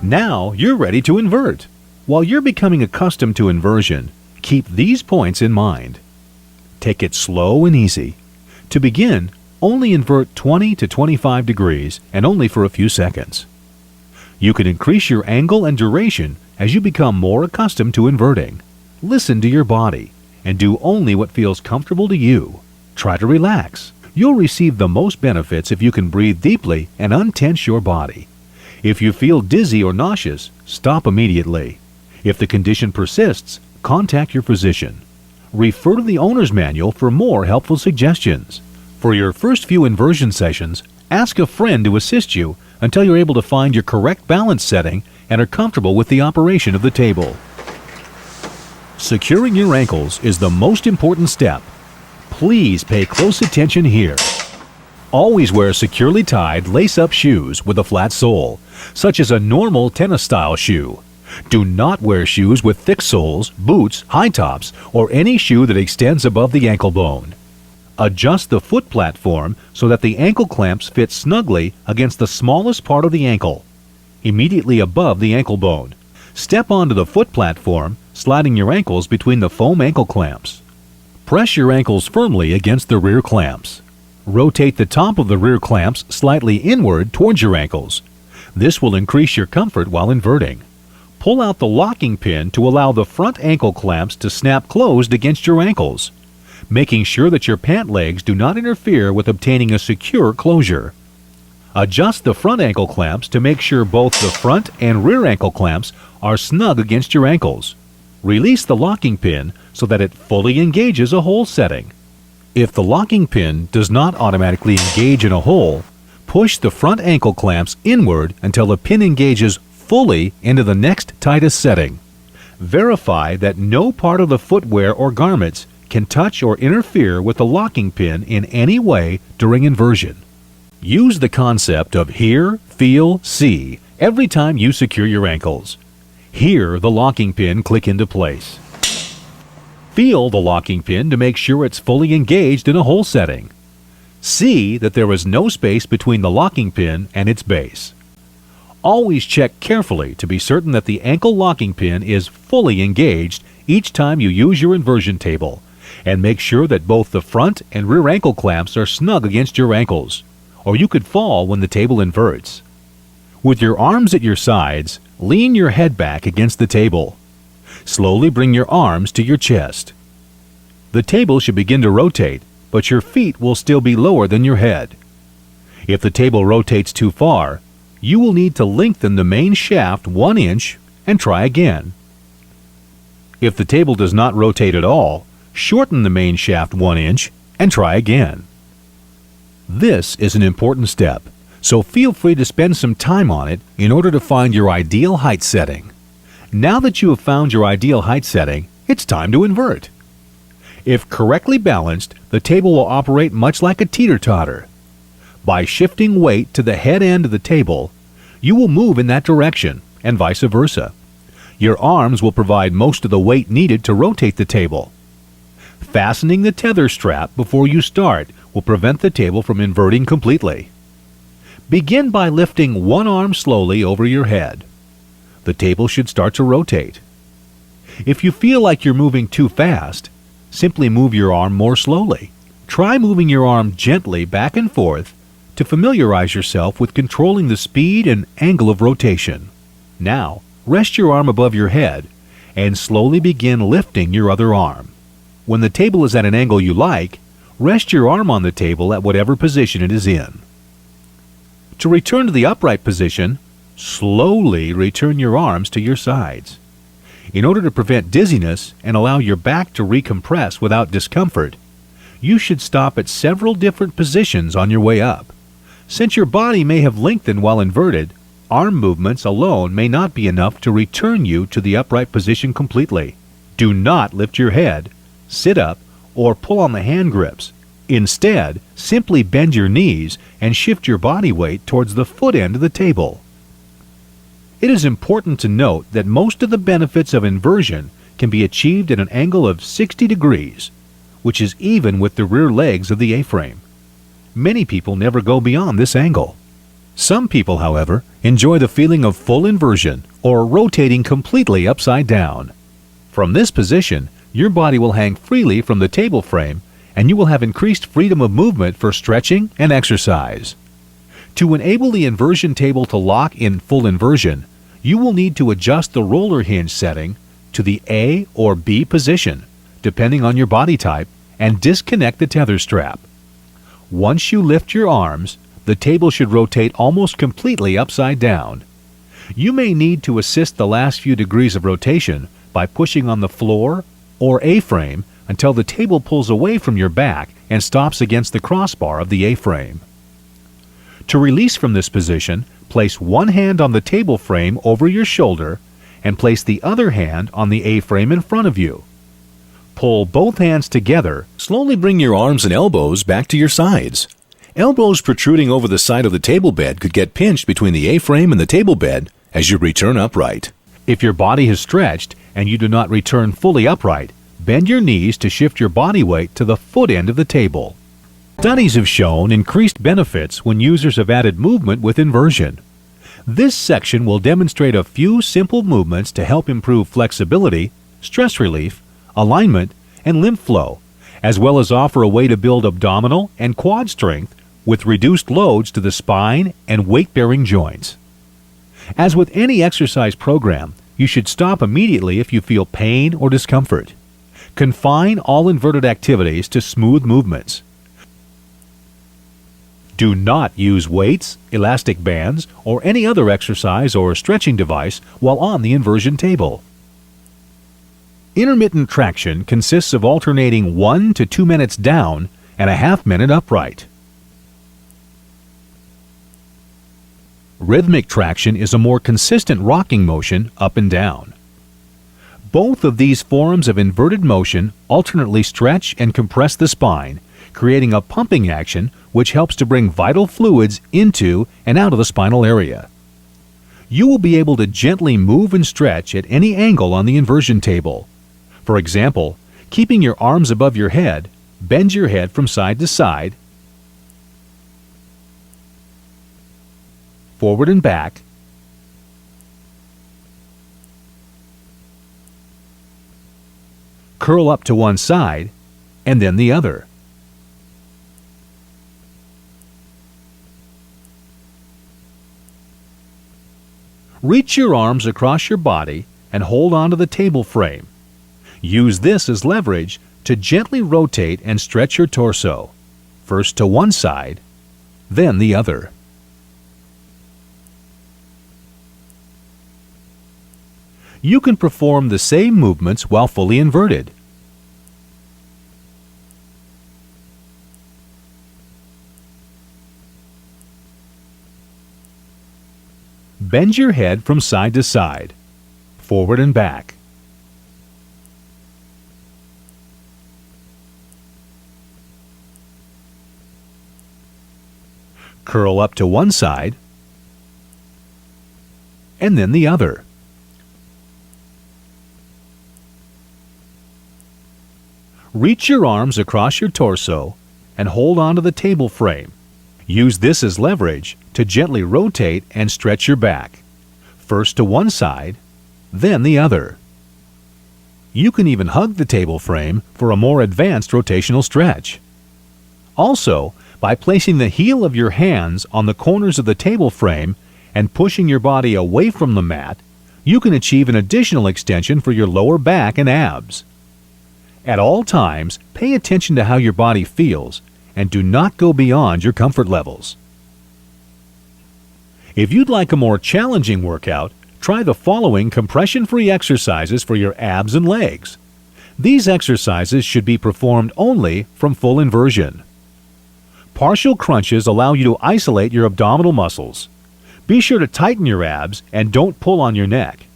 Now you're ready to invert. While you're becoming accustomed to inversion, keep these points in mind. Take it slow and easy. To begin, only invert 20 to 25 degrees and only for a few seconds. You can increase your angle and duration as you become more accustomed to inverting. Listen to your body and do only what feels comfortable to you. Try to relax. You'll receive the most benefits if you can breathe deeply and untense your body. If you feel dizzy or nauseous, stop immediately. If the condition persists, contact your physician. Refer to the owner's manual for more helpful suggestions. For your first few inversion sessions, ask a friend to assist you until you're able to find your correct balance setting and are comfortable with the operation of the table. Securing your ankles is the most important step. Please pay close attention here. Always wear securely tied lace-up shoes with a flat sole, such as a normal tennis-style shoe. Do not wear shoes with thick soles, boots, high tops, or any shoe that extends above the ankle bone. Adjust the foot platform so that the ankle clamps fit snugly against the smallest part of the ankle, immediately above the ankle bone. Step onto the foot platform, sliding your ankles between the foam ankle clamps. Press your ankles firmly against the rear clamps. Rotate the top of the rear clamps slightly inward towards your ankles. This will increase your comfort while inverting. Pull out the locking pin to allow the front ankle clamps to snap closed against your ankles, making sure that your pant legs do not interfere with obtaining a secure closure. Adjust the front ankle clamps to make sure both the front and rear ankle clamps are snug against your ankles. Release the locking pin so that it fully engages a hole setting. If the locking pin does not automatically engage in a hole, push the front ankle clamps inward until the pin engages fully into the next tightest setting. Verify that no part of the footwear or garments can touch or interfere with the locking pin in any way during inversion. Use the concept of hear, feel, see every time you secure your ankles. Hear the locking pin click into place. Feel the locking pin to make sure it's fully engaged in a hole setting. See that there is no space between the locking pin and its base. Always check carefully to be certain that the ankle locking pin is fully engaged each time you use your inversion table, and make sure that both the front and rear ankle clamps are snug against your ankles, or you could fall when the table inverts. With your arms at your sides, lean your head back against the table. Slowly bring your arms to your chest. The table should begin to rotate, but your feet will still be lower than your head. If the table rotates too far, you will need to lengthen the main shaft 1 inch and try again. If the table does not rotate at all, shorten the main shaft 1 inch and try again. This is an important step, so feel free to spend some time on it in order to find your ideal height setting. Now that you have found your ideal height setting, it's time to invert. If correctly balanced, the table will operate much like a teeter-totter. By shifting weight to the head end of the table, you will move in that direction, and vice versa. Your arms will provide most of the weight needed to rotate the table. Fastening the tether strap before you start will prevent the table from inverting completely. Begin by lifting one arm slowly over your head. The table should start to rotate. If you feel like you're moving too fast, simply move your arm more slowly. Try moving your arm gently back and forth to familiarize yourself with controlling the speed and angle of rotation. Now, rest your arm above your head and slowly begin lifting your other arm. When the table is at an angle you like, rest your arm on the table at whatever position it is in. To return to the upright position, slowly return your arms to your sides. In order to prevent dizziness and allow your back to recompress without discomfort, you should stop at several different positions on your way up. Since your body may have lengthened while inverted, arm movements alone may not be enough to return you to the upright position completely. Do not lift your head, sit up, or pull on the hand grips. Instead, simply bend your knees and shift your body weight towards the foot end of the table. It is important to note that most of the benefits of inversion can be achieved at an angle of 60 degrees, which is even with the rear legs of the A-frame. Many people never go beyond this angle. Some people, however, Enjoy the feeling of full inversion or rotating completely upside down. From this position, your body will hang freely from the table frame and you will have increased freedom of movement for stretching and exercise. To enable the inversion table to lock in full inversion, you will need to adjust the roller hinge setting to the A or B position, depending on your body type, and disconnect the tether strap. Once you lift your arms, the table should rotate almost completely upside down. You may need to assist the last few degrees of rotation by pushing on the floor or A-frame until the table pulls away from your back and stops against the crossbar of the A-frame. To release from this position, place one hand on the table frame over your shoulder and place the other hand on the A-frame in front of you. Pull both hands together. Slowly bring your arms and elbows back to your sides. Elbows protruding over the side of the table bed could get pinched between the A-frame and the table bed as you return upright. If your body has stretched and you do not return fully upright, bend your knees to shift your body weight to the foot end of the table. Studies have shown increased benefits when users have added movement with inversion. This section will demonstrate a few simple movements to help improve flexibility, stress relief, alignment, and lymph flow, as well as offer a way to build abdominal and quad strength with reduced loads to the spine and weight-bearing joints. As with any exercise program, you should stop immediately if you feel pain or discomfort. Confine all inverted activities to smooth movements. Do not use weights, elastic bands, or any other exercise or stretching device while on the inversion table. Intermittent traction consists of alternating 1 to 2 minutes down and a half minute upright. Rhythmic traction is a more consistent rocking motion up and down. Both of these forms of inverted motion alternately stretch and compress the spine, creating a pumping action which helps to bring vital fluids into and out of the spinal area. You will be able to gently move and stretch at any angle on the inversion table. For example, keeping your arms above your head, bend your head from side to side, forward and back, curl up to one side, and then the other. Reach your arms across your body and hold onto the table frame. Use this as leverage to gently rotate and stretch your torso, first to one side, then the other. You can perform the same movements while fully inverted. Bend your head from side to side, forward and back. Curl up to one side, and then the other. Reach your arms across your torso and hold onto the table frame. Use this as leverage to gently rotate and stretch your back, first to one side, then the other. You can even hug the table frame for a more advanced rotational stretch. Also, by placing the heel of your hands on the corners of the table frame and pushing your body away from the mat, you can achieve an additional extension for your lower back and abs. At all times, pay attention to how your body feels and do not go beyond your comfort levels. If you'd like a more challenging workout, try the following compression-free exercises for your abs and legs. These exercises should be performed only from full inversion. Partial crunches allow you to isolate your abdominal muscles. Be sure to tighten your abs and don't pull on your neck.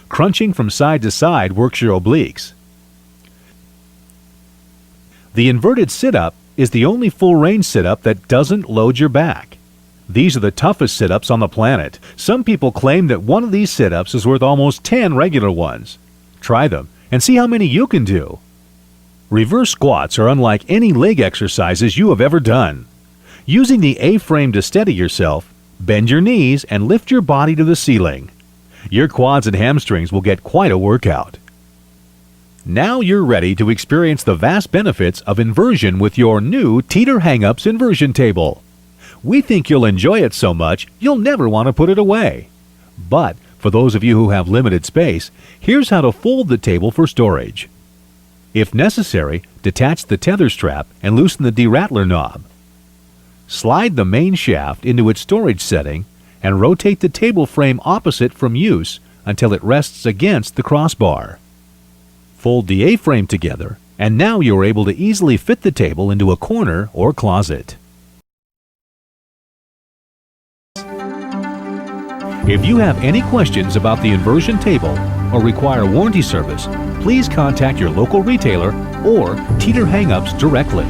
Crunching from side to side works your obliques. The inverted sit-up is the only full-range sit-up that doesn't load your back. These are the toughest sit-ups on the planet. Some people claim that one of these sit-ups is worth almost 10 regular ones. Try them and see how many you can do. Reverse squats are unlike any leg exercises you have ever done. Using the A-frame to steady yourself, Bend your knees and lift your body to the ceiling. Your quads and hamstrings will get quite a workout. Now you're ready to experience the vast benefits of inversion with your new Teeter Hang-Ups inversion table. We think you'll enjoy it so much you'll never want to put it away. But for those of you who have limited space, here's how to fold the table for storage. If necessary, detach the tether strap and loosen the derattler knob. Slide the main shaft into its storage setting and rotate the table frame opposite from use until it rests against the crossbar. Fold the A-frame together, and now you're able to easily fit the table into a corner or closet. If you have any questions about the inversion table or require warranty service, please contact your local retailer or Teeter Hang-Ups directly.